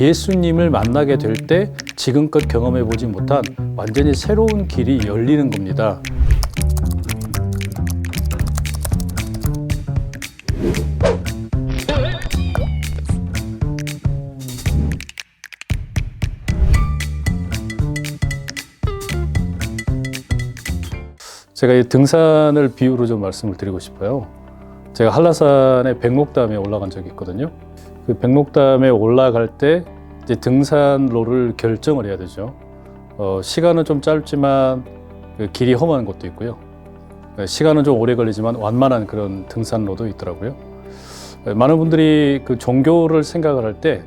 예수님을 만나게 될 때 지금껏 경험해 보지 못한 완전히 새로운 길이 열리는 겁니다. 제가 이 등산을 비유로 좀 말씀을 드리고 싶어요. 제가 한라산의 백록담에 올라간 적이 있거든요. 그 백록담에 올라갈 때 이제 등산로를 결정을 해야 되죠. 시간은 좀 짧지만 그 길이 험한 곳도 있고요. 시간은 좀 오래 걸리지만 완만한 그런 등산로도 있더라고요. 많은 분들이 그 종교를 생각을 할 때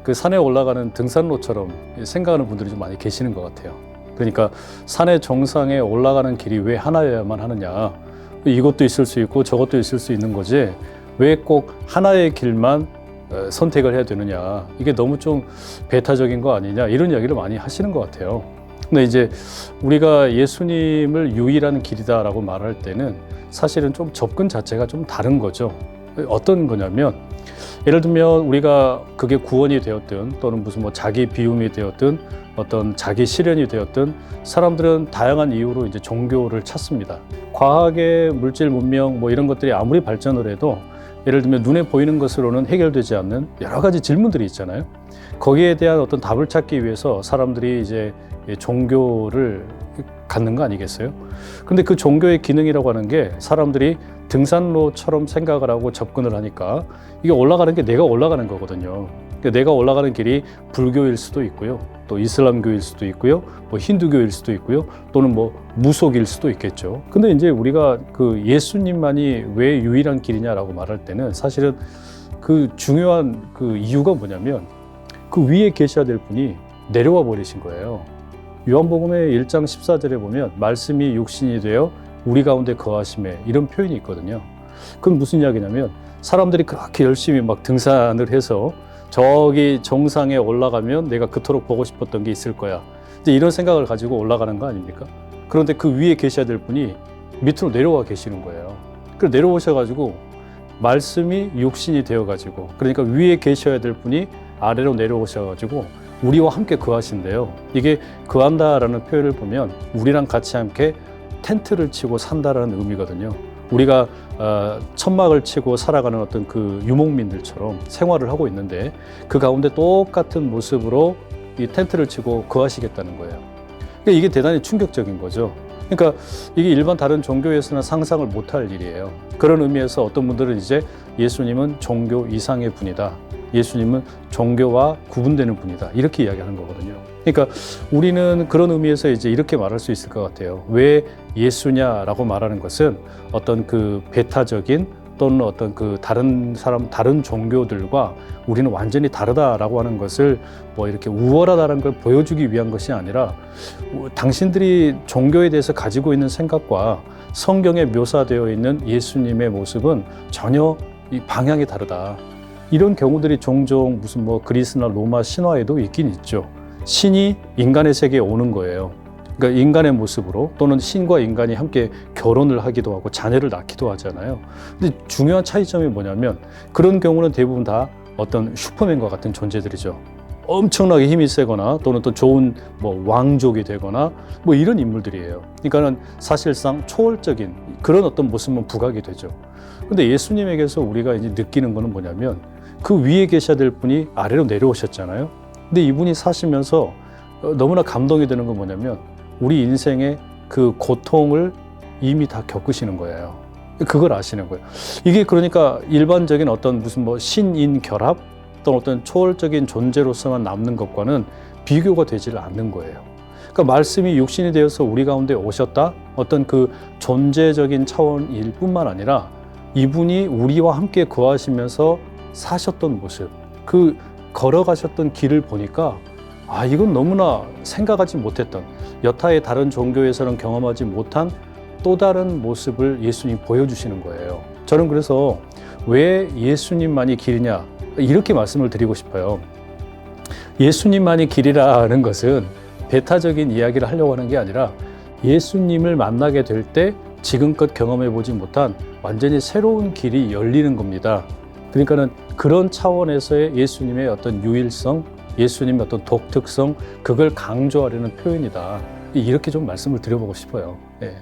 그 산에 올라가는 등산로처럼 생각하는 분들이 좀 많이 계시는 것 같아요. 그러니까 산의 정상에 올라가는 길이 왜 하나여야만 하느냐, 이것도 있을 수 있고 저것도 있을 수 있는 거지 왜 꼭 하나의 길만 선택을 해야 되느냐, 이게 너무 좀 배타적인 거 아니냐, 이런 이야기를 많이 하시는 것 같아요. 근데 이제 우리가 예수님을 유일한 길이다라고 말할 때는 사실은 좀 접근 자체가 좀 다른 거죠. 어떤 거냐면, 예를 들면 우리가 그게 구원이 되었든 또는 무슨 뭐 자기 비움이 되었든 어떤 자기 실현이 되었든 사람들은 다양한 이유로 이제 종교를 찾습니다. 과학의 물질 문명 뭐 이런 것들이 아무리 발전을 해도 예를 들면 눈에 보이는 것으로는 해결되지 않는 여러 가지 질문들이 있잖아요. 거기에 대한 어떤 답을 찾기 위해서 사람들이 이제 종교를 갖는 거 아니겠어요? 근데 그 종교의 기능이라고 하는 게 사람들이 등산로처럼 생각을 하고 접근을 하니까 이게 올라가는 게 내가 올라가는 거거든요. 그러니까 내가 올라가는 길이 불교일 수도 있고요, 또 이슬람교일 수도 있고요, 뭐 힌두교일 수도 있고요, 또는 뭐 무속일 수도 있겠죠. 근데 이제 우리가 그 예수님만이 왜 유일한 길이냐라고 말할 때는 사실은 그 중요한 그 이유가 뭐냐면 그 위에 계셔야 될 분이 내려와 버리신 거예요. 요한복음의 1장 14절에 보면 말씀이 육신이 되어 우리 가운데 거하심에, 이런 표현이 있거든요. 그건 무슨 이야기냐면 사람들이 그렇게 열심히 막 등산을 해서 저기 정상에 올라가면 내가 그토록 보고 싶었던 게 있을 거야, 이제 이런 생각을 가지고 올라가는 거 아닙니까? 그런데 그 위에 계셔야 될 분이 밑으로 내려와 계시는 거예요. 그래서 내려오셔가지고 말씀이 육신이 되어가지고, 그러니까 위에 계셔야 될 분이 아래로 내려오셔가지고 우리와 함께 거하신대요. 이게 거한다라는 표현을 보면 우리랑 같이 함께 텐트를 치고 산다라는 의미거든요. 우리가 천막을 치고 살아가는 어떤 그 유목민들처럼 생활을 하고 있는데 그 가운데 똑같은 모습으로 이 텐트를 치고 거하시겠다는 거예요. 그러니까 이게 대단히 충격적인 거죠. 그러니까 이게 일반 다른 종교에서는 상상을 못할 일이에요. 그런 의미에서 어떤 분들은 이제 예수님은 종교 이상의 분이다, 예수님은 종교와 구분되는 분이다, 이렇게 이야기하는 거거든요. 그러니까 우리는 그런 의미에서 이제 이렇게 말할 수 있을 것 같아요. 왜 예수냐라고 말하는 것은 어떤 그 배타적인 또는 어떤 그 다른 사람, 다른 종교들과 우리는 완전히 다르다라고 하는 것을 뭐 이렇게 우월하다는 걸 보여주기 위한 것이 아니라 당신들이 종교에 대해서 가지고 있는 생각과 성경에 묘사되어 있는 예수님의 모습은 전혀 이 방향이 다르다. 이런 경우들이 종종 무슨 뭐 그리스나 로마 신화에도 있긴 있죠. 신이 인간의 세계에 오는 거예요. 그러니까 인간의 모습으로, 또는 신과 인간이 함께 결혼을 하기도 하고 자녀를 낳기도 하잖아요. 근데 중요한 차이점이 뭐냐면 그런 경우는 대부분 다 어떤 슈퍼맨과 같은 존재들이죠. 엄청나게 힘이 세거나 또는 또 좋은 뭐 왕족이 되거나 뭐 이런 인물들이에요. 그러니까는 사실상 초월적인 그런 어떤 모습만 부각이 되죠. 근데 예수님에게서 우리가 이제 느끼는 거는 뭐냐면 그 위에 계셔야 될 분이 아래로 내려오셨잖아요. 근데 이분이 사시면서 너무나 감동이 되는 건 뭐냐면 우리 인생의 그 고통을 이미 다 겪으시는 거예요. 그걸 아시는 거예요. 이게 그러니까 일반적인 어떤 무슨 뭐 신인 결합 또는 어떤 초월적인 존재로서만 남는 것과는 비교가 되지를 않는 거예요. 그러니까 말씀이 육신이 되어서 우리 가운데 오셨다, 어떤 그 존재적인 차원일 뿐만 아니라 이분이 우리와 함께 거하시면서 사셨던 모습, 그 걸어가셨던 길을 보니까 아, 이건 너무나 생각하지 못했던, 여타의 다른 종교에서는 경험하지 못한 또 다른 모습을 예수님이 보여주시는 거예요. 저는 그래서 왜 예수님만이 길이냐 이렇게 말씀을 드리고 싶어요. 예수님만이 길이라는 것은 배타적인 이야기를 하려고 하는 게 아니라 예수님을 만나게 될 때 지금껏 경험해 보지 못한 완전히 새로운 길이 열리는 겁니다. 그러니까는 그런 차원에서의 예수님의 어떤 유일성, 예수님의 어떤 독특성, 그걸 강조하려는 표현이다. 이렇게 좀 말씀을 드려보고 싶어요. 예.